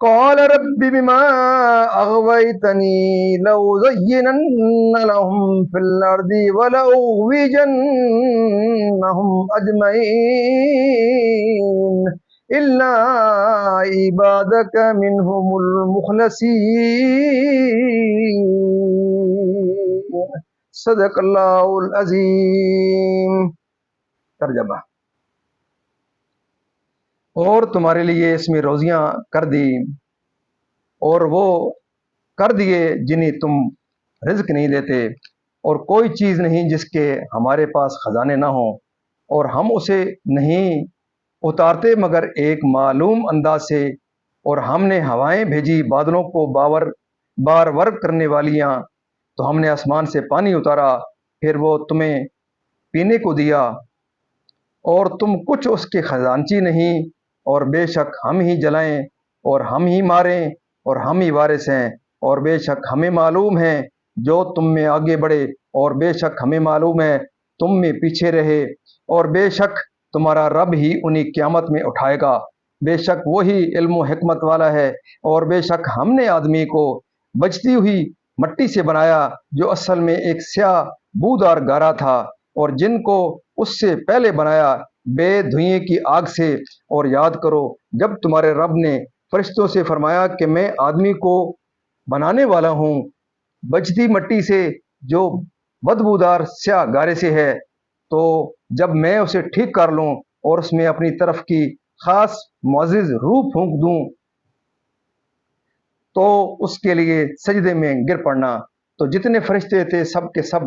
قال رب بما أغويتني لأزينن لهم في الأرض ولأغوينهم أجمعين إلا عبادك منهم المخلصين صدق اللہ العظیم۔ ترجمہ: اور تمہارے لیے اس میں روزیاں کر دی اور وہ کر دیے جنہیں تم رزق نہیں دیتے، اور کوئی چیز نہیں جس کے ہمارے پاس خزانے نہ ہوں، اور ہم اسے نہیں اتارتے مگر ایک معلوم انداز سے، اور ہم نے ہوائیں بھیجی بادلوں کو بار ورق کرنے والیاں، تو ہم نے آسمان سے پانی اتارا، پھر وہ تمہیں پینے کو دیا، اور تم کچھ اس کے خزانچی نہیں، اور بے شک ہم ہی جلائیں اور ہم ہی ماریں اور ہم ہی وارث ہیں، اور بے شک ہمیں معلوم ہے جو تم میں آگے بڑھے، اور بے شک ہمیں معلوم ہے تم میں پیچھے رہے، اور بے شک تمہارا رب ہی انہیں قیامت میں اٹھائے گا، بے شک وہی علم و حکمت والا ہے، اور بے شک ہم نے آدمی کو بچتی ہوئی مٹی سے بنایا جو اصل میں ایک سیاہ بودار گارا تھا، اور جن کو اس سے پہلے بنایا بے دھوئیں کی آگ سے، اور یاد کرو جب تمہارے رب نے فرشتوں سے فرمایا کہ میں آدمی کو بنانے والا ہوں بچتی مٹی سے جو بدبودار سیاہ گارے سے ہے، تو جب میں اسے ٹھیک کر لوں اور اس میں اپنی طرف کی خاص معزز روح پھونک دوں تو اس کے لیے سجدے میں گر پڑنا۔ تو جتنے فرشتے تھے سب کے سب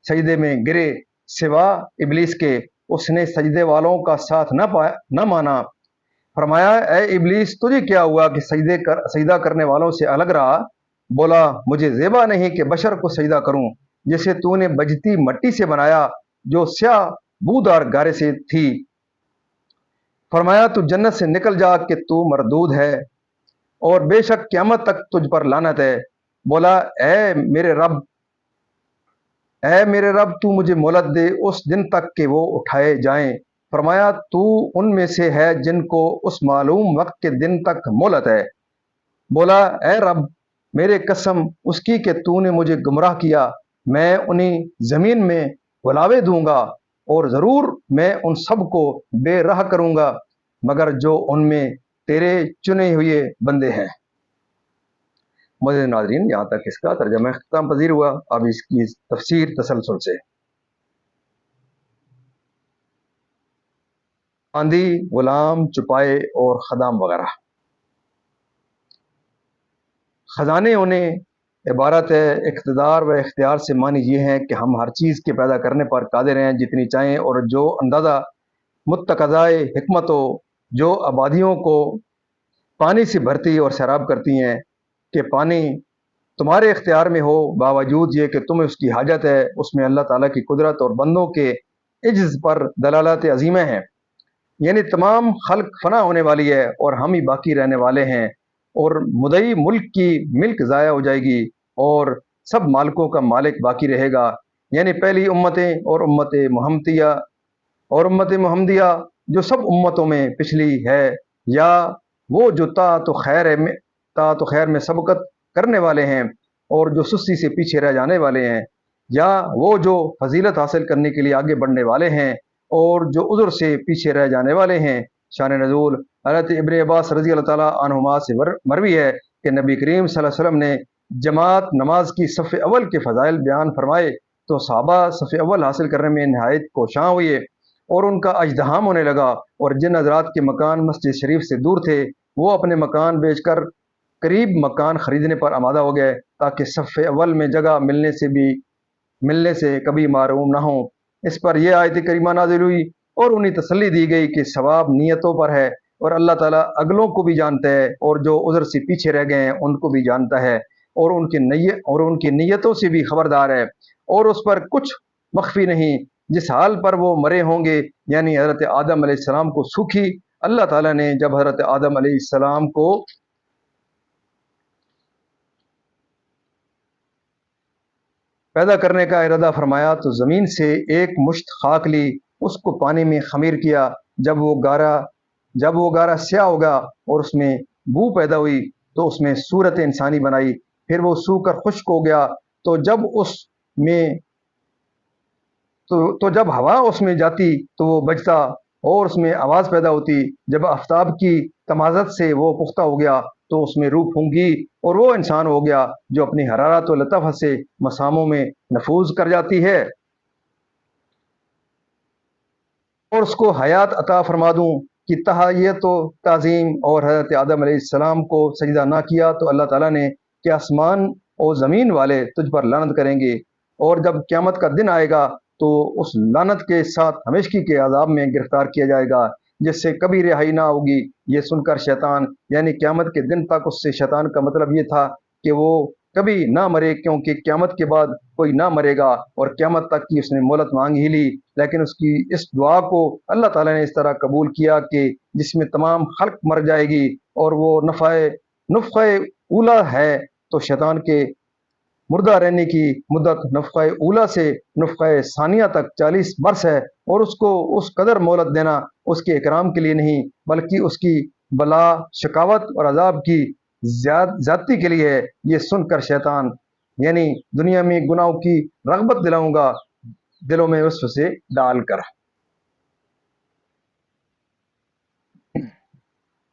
سجدے میں گرے سوا ابلیس کے، اس نے سجدے والوں کا ساتھ نہ مانا۔ فرمایا اے ابلیس تجھے کیا ہوا کہ سجدہ کرنے والوں سے الگ رہا؟ بولا مجھے زیبا نہیں کہ بشر کو سجدہ کروں جسے تو نے بجتی مٹی سے بنایا جو سیاہ بودار گارے سے تھی۔ فرمایا تو جنت سے نکل جا کہ تو مردود ہے، اور بے شک قیامت تک تجھ پر لعنت ہے۔ بولا اے میرے رب تو مجھے مہلت دے اس دن تک کہ وہ اٹھائے جائیں۔ فرمایا تو ان میں سے ہے جن کو اس معلوم وقت کے دن تک مہلت ہے۔ بولا اے رب میرے قسم اس کی کہ تو نے مجھے گمراہ کیا، میں انہیں زمین میں غلاوے دوں گا، اور ضرور میں ان سب کو بے راہ کروں گا مگر جو ان میں تیرے چنے ہوئے بندے ہیں۔ ناظرین یہاں تک اس کا ترجمہ اختتام پذیر ہوا، اب اس کی تفسیر تسلسل سے۔ آندھی، غلام، چپائے اور خدام وغیرہ۔ خزانے ہونے عبارت ہے اقتدار و اختیار سے، معنی یہ ہے کہ ہم ہر چیز کے پیدا کرنے پر قادر ہیں جتنی چاہیں، اور جو اندازہ متقاضائے حکمت ہو، جو آبادیوں کو پانی سے بھرتی اور سیراب کرتی ہیں کہ پانی تمہارے اختیار میں ہو، باوجود یہ کہ تمہیں اس کی حاجت ہے، اس میں اللہ تعالیٰ کی قدرت اور بندوں کے عجز پر دلالات عظیمہ ہیں۔ یعنی تمام خلق فنا ہونے والی ہے اور ہم ہی باقی رہنے والے ہیں، اور مدعی ملک کی ملک ضائع ہو جائے گی اور سب مالکوں کا مالک باقی رہے گا۔ یعنی پہلی امتیں اور امت محمدیہ جو سب امتوں میں پچھلی ہے، یا وہ جو طاعت و خیر میں سبقت کرنے والے ہیں اور جو سستی سے پیچھے رہ جانے والے ہیں، یا وہ جو فضیلت حاصل کرنے کے لیے آگے بڑھنے والے ہیں اور جو عذر سے پیچھے رہ جانے والے ہیں۔ شان نزول حضرت ابن عباس رضی اللہ تعالیٰ عنہما سے مروی ہے کہ نبی کریم صلی اللہ علیہ وسلم نے جماعت نماز کی صف اول کے فضائل بیان فرمائے تو صحابہ صف اول حاصل کرنے میں نہایت کوشاں ہوئے اور ان کا اجدہام ہونے لگا، اور جن حضرات کے مکان مسجد شریف سے دور تھے وہ اپنے مکان بیچ کر قریب مکان خریدنے پر آمادہ ہو گئے تاکہ صف اول میں جگہ ملنے سے کبھی معروم نہ ہوں۔ اس پر یہ آیت کریمہ نازل ہوئی اور انہیں تسلی دی گئی کہ ثواب نیتوں پر ہے، اور اللہ تعالیٰ اگلوں کو بھی جانتا ہے اور جو عذر سے پیچھے رہ گئے ہیں ان کو بھی جانتا ہے، اور ان کی نیتوں سے بھی خبردار ہے، اور اس پر کچھ مخفی نہیں۔ جس حال پر وہ مرے ہوں گے، یعنی حضرت آدم علیہ السلام کو سوکھی اللہ تعالیٰ نے جب حضرت آدم علیہ السلام کو پیدا کرنے کا ارادہ فرمایا تو زمین سے ایک مشت خاک لی، اس کو پانی میں خمیر کیا، جب وہ گارا سیاہ ہوگا اور اس میں بو پیدا ہوئی تو اس میں صورت انسانی بنائی، پھر وہ سو کر خشک ہو گیا، تو جب اس میں تو جب ہوا اس میں جاتی تو وہ بجتا اور اس میں آواز پیدا ہوتی، جب آفتاب کی تمازت سے وہ پختہ ہو گیا تو اس میں روح پھونکی اور وہ انسان ہو گیا جو اپنی حرارت و لطافت سے مساموں میں نفوذ کر جاتی ہے، اور اس کو حیات عطا فرما دوں کہ تحیت و تعظیم، اور حضرت آدم علیہ السلام کو سجدہ نہ کیا تو اللہ تعالیٰ نے کہ آسمان اور زمین والے تجھ پر لعنت کریں گے، اور جب قیامت کا دن آئے گا تو اس لعنت کے ساتھ ہمیشگی کے عذاب میں گرفتار کیا جائے گا جس سے کبھی رہائی نہ ہوگی۔ یہ سن کر شیطان، یعنی قیامت کے دن تک اس سے شیطان کا مطلب یہ تھا کہ وہ کبھی نہ مرے، کیونکہ قیامت کے بعد کوئی نہ مرے گا، اور قیامت تک کی اس نے مہلت مانگ ہی لی، لیکن اس کی اس دعا کو اللہ تعالیٰ نے اس طرح قبول کیا کہ جس میں تمام خلق مر جائے گی، اور وہ نفخہ اولا ہے، تو شیطان کے مردہ رہنے کی مدت نفخہ اولا سے نفخہ ثانیہ تک 40 برس ہے، اور اس کو اس قدر مہلت دینا اس کے اکرام کے لیے نہیں بلکہ اس کی بلا، شکاوت اور عذاب کی زیادتی کے لیے ہے۔ یہ سن کر شیطان، یعنی دنیا میں گناہوں کی رغبت دلاؤں گا دلوں میں اس سے ڈال کر۔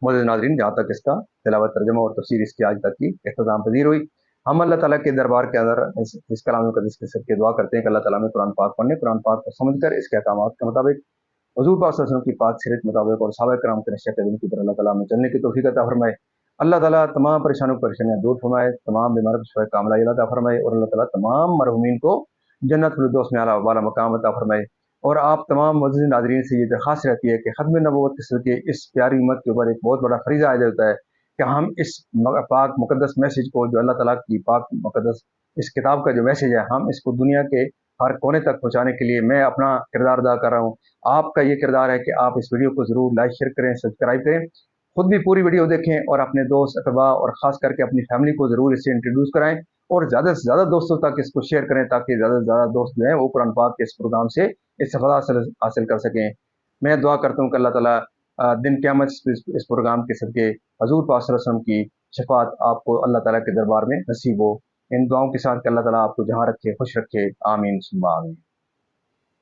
معزز ناظرین، جہاں تک اس کا تلاوت، ترجمہ اور تفسیر اس کی آج تک کی اختتام پذیر ہوئی، ہم اللہ تعالیٰ کے دربار کے اندر اس کلام مقدس کے صدقے دعا کرتے ہیں کہ اللہ تعالیٰ میں قرآن پاک پڑھنے، قرآن پاک کو سمجھ کر اس کے احکامات کے مطابق، حضور پاک صلی اللہ علیہ وسلم کی پاک سیرت مطابق اور صحابہ کرام کے نشہ قدم کی طرح اللہ تعالیٰ میں چلنے کی توفیق عطا فرمائے۔ اللہ تعالیٰ تمام پریشانیاں دور فرمائے، تمام بیماروں کو شفا کاملہ عطا فرمائے، اور اللہ تعالیٰ تمام مرحومین کو جنت الفردوس میں اعلیٰ والا مقام عطا فرمائے۔ اور آپ تمام معزز ناظرین سے یہ درخواست رہتی ہے کہ ختم نبوت کے صدقے اس پیاری امت کے اوپر ایک بہت بڑا فریضہ عائد ہوتا ہے کہ ہم اس پاک مقدس میسیج کو، جو اللہ تعالیٰ کی پاک مقدس اس کتاب کا جو میسیج ہے، ہم اس کو دنیا کے ہر کونے تک پہنچانے کے لیے میں اپنا کردار ادا کر رہا ہوں۔ آپ کا یہ کردار ہے کہ آپ اس ویڈیو کو ضرور لائک، شیئر کریں، سبسکرائب کریں، خود بھی پوری ویڈیو دیکھیں، اور اپنے دوست احباب اور خاص کر کے اپنی فیملی کو ضرور اس سے انٹروڈیوس کرائیں، اور زیادہ سے زیادہ دوستوں تک اس کو شیئر کریں تاکہ زیادہ سے زیادہ دوست جو ہیں وہ قرآن پاک کے اس پروگرام سے استفادہ حاصل کر سکیں۔ میں دعا کرتا ہوں کہ اللہ تعالیٰ دن قیامت اس پروگرام کے صدقے حضور پاک صلی اللہ علیہ وسلم کی شفاعت آپ کو اللہ تعالیٰ کے دربار میں نصیب ہو۔ ان دعاؤں کے ساتھ کہ اللہ تعالیٰ آپ کو جہاں رکھے خوش رکھے، آمین ثم آمین۔